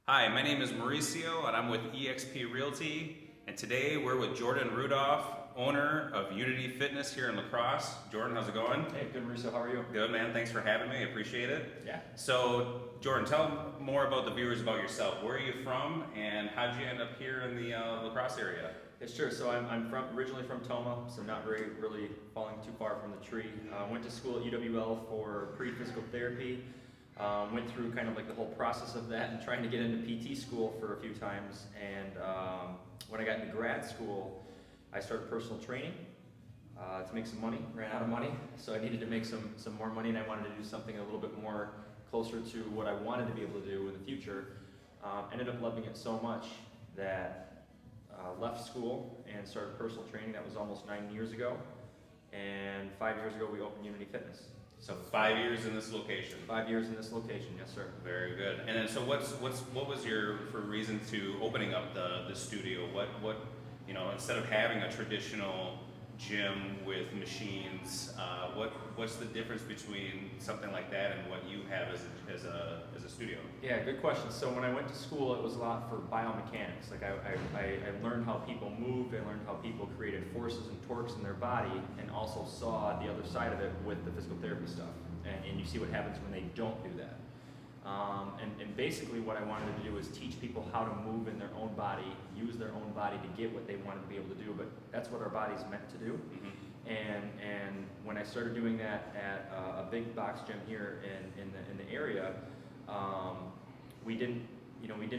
Hi, my name is Mauricio and I'm with eXp Realty, and today we're with Jordan Rudolph, owner of Unity Fitness here in La Crosse. Jordan, how's it going? Hey, good, Mauricio. How are you? Good, man. Thanks for having me. I appreciate it. Yeah. So, Jordan, tell more about the viewers about yourself. Where are you from, and how'd you end up here in the La Crosse area? Yeah, sure. So I'm originally from Toma, so not really falling too far from the tree. Went to school at UWL for pre-physical therapy. Went through kind of like the whole process of that and trying to get into PT school for a few times. And when I got into grad school, I started personal training to make some money. Ran out of money, so I needed to make some more money, and I wanted to do something a little bit more closer to what I wanted to be able to do in the future. Ended up loving it so much that left school and started personal training. That was almost 9 years ago. And 5 years ago, we opened Unity Fitness. So 5 years in this location. 5 years in this location, yes, sir. Very good. And then, so what was your reason to opening up the studio? What instead of having a traditional gym with machines, what's the difference between something like that and what you have as a studio? Yeah, good question. So when I went to school, it was a lot for biomechanics. Like I learned how people moved, I learned how people created forces and torques in their body, and also saw the other side of it with the physical therapy stuff. And you see what happens when they don't do that. And basically what I wanted to do is teach people how to move in their own body, use their own body to get what they wanted to be able to do, but that's what our body's meant to do. Mm-hmm. And when I started doing that at a big box gym here in the area, we didn't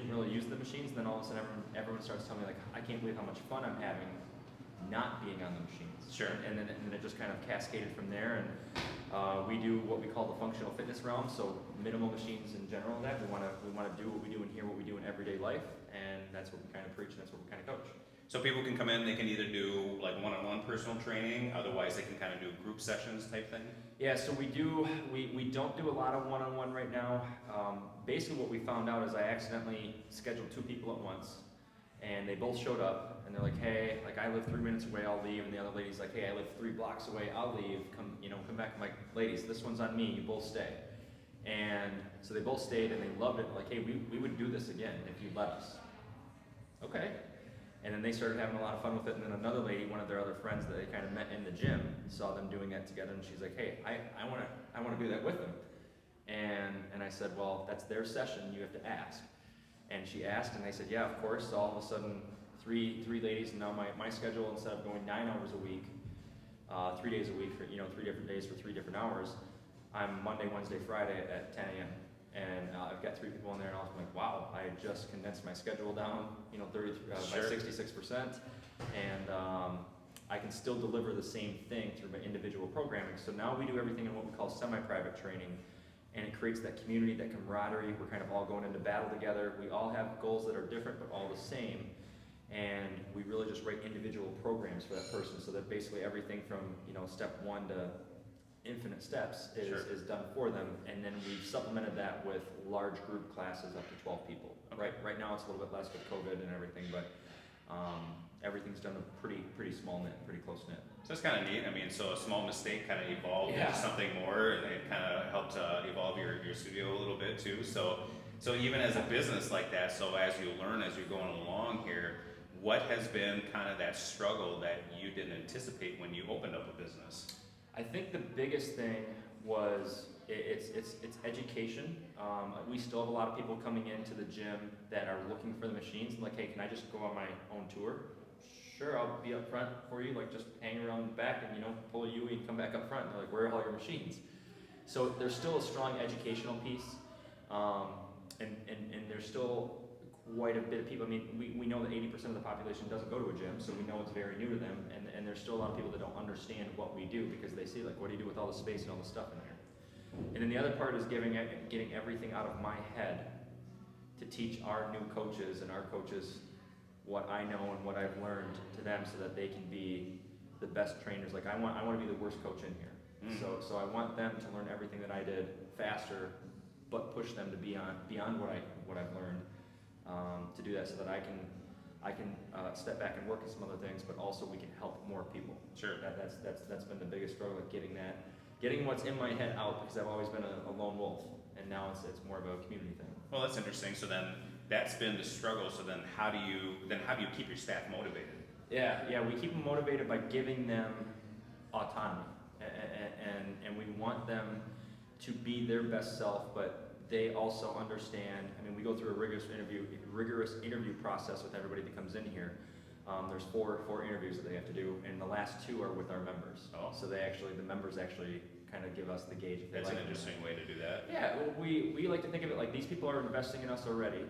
really use the machines, and then all of a sudden everyone starts telling me, like, I can't believe how much fun I'm having not being on the machines. Sure. And then it just kind of cascaded from there, and we do what we call the functional fitness realm, so minimal machines in general. That we want to do what we do in here, what we do in everyday life, and that's what we kind of preach, and that's what we kind of coach. So people can come in, they can either do like one-on-one personal training, otherwise they can kind of do group sessions type thing? Yeah, so we don't do a lot of one-on-one right now. Basically what we found out is I accidentally scheduled 2 people at once, and they both showed up, and they're like, hey, like, I live 3 minutes away, I'll leave. And the other lady's like, hey, I live 3 blocks away, I'll leave, come back. I'm like, ladies, this one's on me, you both stay. And so they both stayed, and they loved it. Like, hey, we would do this again if you'd let us. Okay. And then they started having a lot of fun with it. And then another lady, one of their other friends that they kind of met in the gym, saw them doing that together, and she's like, hey, I want to do that with them. And I said, well, that's their session, you have to ask. And she asked, and they said, yeah, of course. So all of a sudden, three ladies, and now my schedule, instead of going 9 hours a week, 3 days a week for 3 different days for 3 different hours, I'm Monday, Wednesday, Friday at 10 a.m. And I've got 3 people in there, and I'm like, wow, I just condensed my schedule down, 33 by 66%, and I can still deliver the same thing through my individual programming. So now we do everything in what we call SemiPrivate Training, and it creates that community, that camaraderie. We're kind of all going into battle together. We all have goals that are different, but all the same. And we really just write individual programs for that person, so that basically everything from step 1 to infinite steps is done for them. And then we've supplemented that with large group classes up to 12 people. Okay. Right now it's a little bit less with COVID and everything, but everything's done a pretty small knit, pretty close knit. So that's kind of neat. I mean, so a small mistake kind of evolved Yeah. into something more, and it kind of helped evolve your studio a little bit too. So even as a business like that, so as you learn, as you're going along here, what has been kind of that struggle that you didn't anticipate when you opened up a business? I think the biggest thing was it's education. We still have a lot of people coming into the gym that are looking for the machines, and like, hey, can I just go on my own tour? Sure, I'll be up front for you, like just hang around the back and pull a UE and come back up front. And they're like, where are all your machines? So there's still a strong educational piece, and there's still quite a bit of people. I mean, we know that 80% of the population doesn't go to a gym, so we know it's very new to them, and there's still a lot of people that don't understand what we do, because they see, like, what do you do with all the space and all the stuff in there? And then the other part is getting everything out of my head to teach our new coaches and our coaches what I know and what I've learned to them, so that they can be the best trainers. Like, I want to be the worst coach in here. So I want them to learn everything that I did faster, but push them to beyond what I've learned. To do that, so that I can step back and work on some other things, but also we can help more people. Sure. That's been the biggest struggle, like getting what's in my head out, because I've always been a lone wolf, and now it's more of a community thing. Well, that's interesting. So then that's been the struggle. So then how do you keep your staff motivated? Yeah, we keep them motivated by giving them autonomy, and we want them to be their best self, but they also understand. I mean, we go through a rigorous interview process with everybody that comes in here. There's four interviews that they have to do, and the last 2 are with our members. Oh. So the members actually kind of give us the gauge if they That's like an interesting way to do that. Yeah, well, we like to think of it like these people are investing in us already,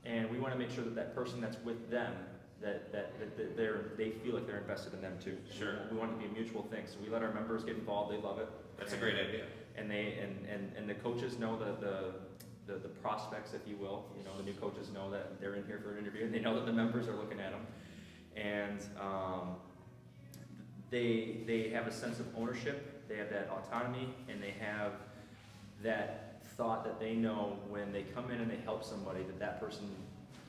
and we want to make sure that that person that's with them, that they feel like they're invested in them too. Sure. We want it to be a mutual thing, so we let our members get involved. They love it. That's a great idea. And the coaches know the prospects, if you will. You know, the new coaches know that they're in here for an interview, and they know that the members are looking at them, and they have a sense of ownership. They have that autonomy, and they have that thought that they know when they come in and they help somebody, that person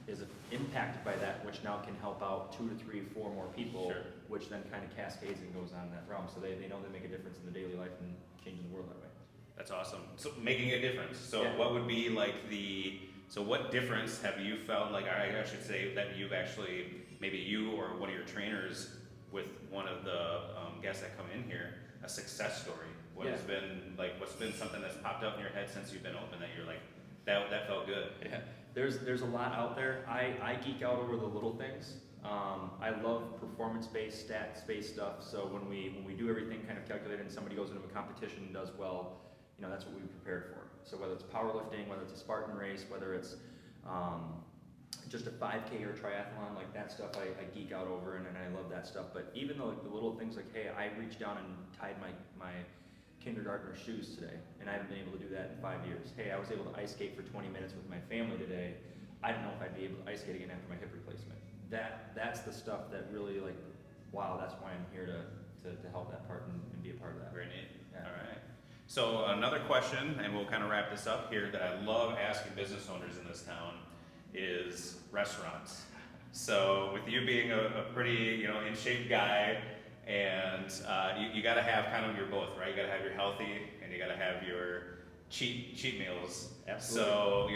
is impacted by that, which now can help out 2 to 3, 4 more people, Sure. which then kind of cascades and goes on in that realm. So they know they make a difference in the daily life and changing the world that way. That's awesome. So making a difference. So Yeah. what would be like so what difference have you felt like, I should say, that you've actually, maybe you or one of your trainers with one of the guests that come in here, a success story? What's been something that's popped up in your head since you've been open that you're like, that felt good? Yeah, there's a lot out there. I geek out over the little things. I love performance-based, stats-based stuff. So when we do everything kind of calculated, and somebody goes into a competition and does well, you know, that's what we prepared for. So whether it's powerlifting, whether it's a Spartan race, whether it's just a 5K or triathlon, like that stuff I geek out over, and I love that stuff. But even the little things like, hey, I reached down and tied my kindergartner shoes today, and I haven't been able to do that in 5 years. Hey, I was able to ice skate for 20 minutes with my family today. I don't know if I'd be able to ice skate again after my hip replacement. That's the stuff that really, like, wow, that's why I'm here to help that part and be a part of that. Very neat. Yeah. All right. So another question, and we'll kind of wrap this up here, that I love asking business owners in this town is restaurants. So with you being a pretty, in shape guy, and you got to have kind of your both, right? You got to have your healthy, and you got to have your cheat meals. Absolutely. So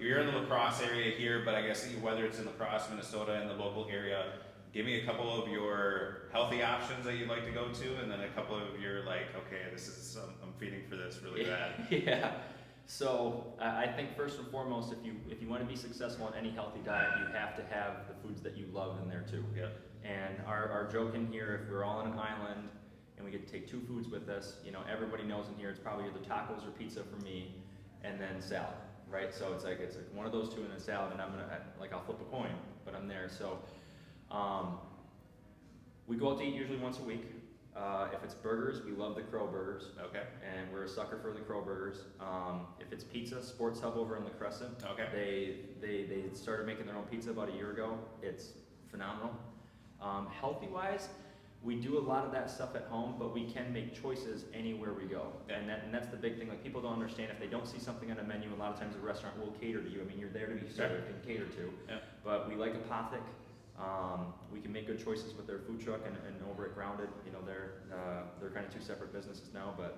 you're in the La Crosse area here, but I guess whether it's in La Crosse, Minnesota, in the local area, give me a couple of your healthy options that you'd like to go to, and then a couple of your okay, this is I'm feeding for this really bad. Yeah. So I think first and foremost, if you want to be successful on any healthy diet, you have to have the foods that you love in there too. Yeah. And our joke in here, if we're all on an island and we get to take 2 foods with us, everybody knows in here it's probably either tacos or pizza for me, and then salad, right? So it's like one of those 2 and then salad, and I'll flip a coin, but I'm there. So we go out to eat usually once a week. If it's burgers, we love the Crow burgers. Okay. And we're a sucker for the Crow burgers. If it's pizza, Sports Hub over in La Crescent. Okay. They started making their own pizza about a year ago. It's phenomenal. Healthy wise, we do a lot of that stuff at home, but we can make choices anywhere we go. And that's the big thing. Like, people don't understand, if they don't see something on a menu, a lot of times the restaurant will cater to you. I mean, you're there to be served and catered to. Yeah. But we like Apothic. We can make good choices with their food truck and over at Grounded. They're kind of 2 separate businesses now, but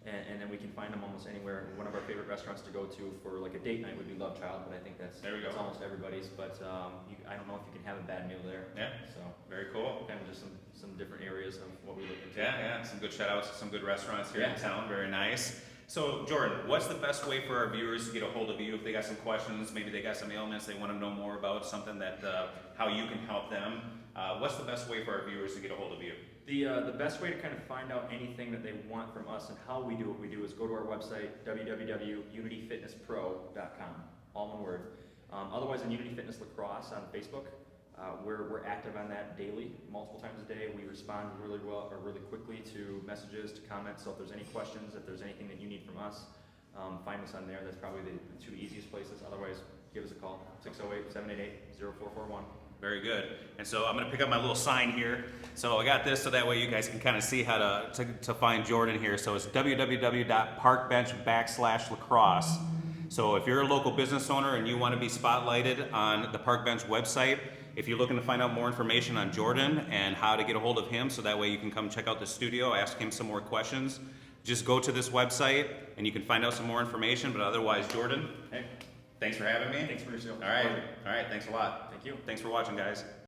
and then we can find them almost anywhere. One of our favorite restaurants to go to for like a date night would be Love Child, but I think that's almost everybody's. But I don't know if you can have a bad meal there. Yeah. So very cool. kind of just some different areas of what we look into. Yeah. Some good shout outs to some good restaurants here in Yeah. town. Very nice. So, Jordan, what's the best way for our viewers to get a hold of you if they got some questions, maybe they got some ailments, they want to know more about something that, how you can help them? What's the best way for our viewers to get a hold of you? The best way to kind of find out anything that they want from us and how we do what we do is go to our website, www.unityfitnesspro.com, all one word. Otherwise, on Unity Fitness La Crosse on Facebook, we're active on that daily, multiple times a day. We respond really well or really quickly to messages, to comments. So if there's any questions, if there's anything that you need from us, find us on there. That's probably the 2 easiest places. Otherwise, give us a call, 608-788-0441. Very good. And so I'm going to pick up my little sign here. So I got this so that way you guys can kind of see how to find Jordan here. So it's www.parkbench/lacrosse. So if you're a local business owner and you want to be spotlighted on the Park Bench website, if you're looking to find out more information on Jordan and how to get a hold of him so that way you can come check out the studio, ask him some more questions, just go to this website and you can find out some more information. But otherwise, Jordan, Hey, Thanks for having me. Thanks for yourself. All right. Thanks a lot. Thank you. Thanks for watching, guys.